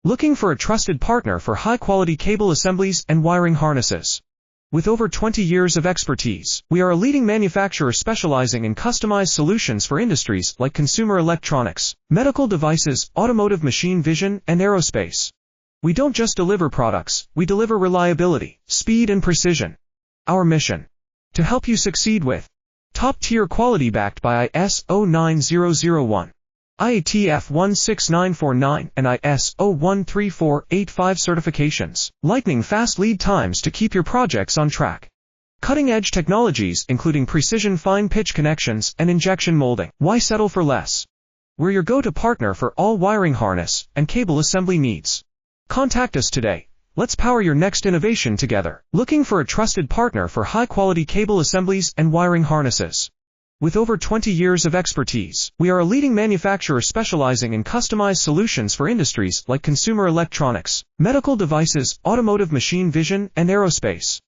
Looking for a trusted partner for high-quality cable assemblies and wiring harnesses? With over 20 years of expertise, we are a leading manufacturer specializing in customized solutions for industries like consumer electronics, medical devices, automotive machine vision, and aerospace. We don't just deliver products, we deliver reliability, speed, and precision. Our mission: to help you succeed with top-tier quality backed by ISO 9001. IATF 16949 and ISO 13485 certifications, lightning fast lead times to keep your projects on track. Cutting-edge technologies including precision fine-pitch connections and injection molding. Why settle for less? We're your go-to partner for all wiring harness and cable assembly needs. Contact us today. Let's power your next innovation together. Looking for a trusted partner for high-quality cable assemblies and wiring harnesses? With over 20 years of expertise, we are a leading manufacturer specializing in customized solutions for industries like consumer electronics, medical devices, automotive machine vision, and aerospace.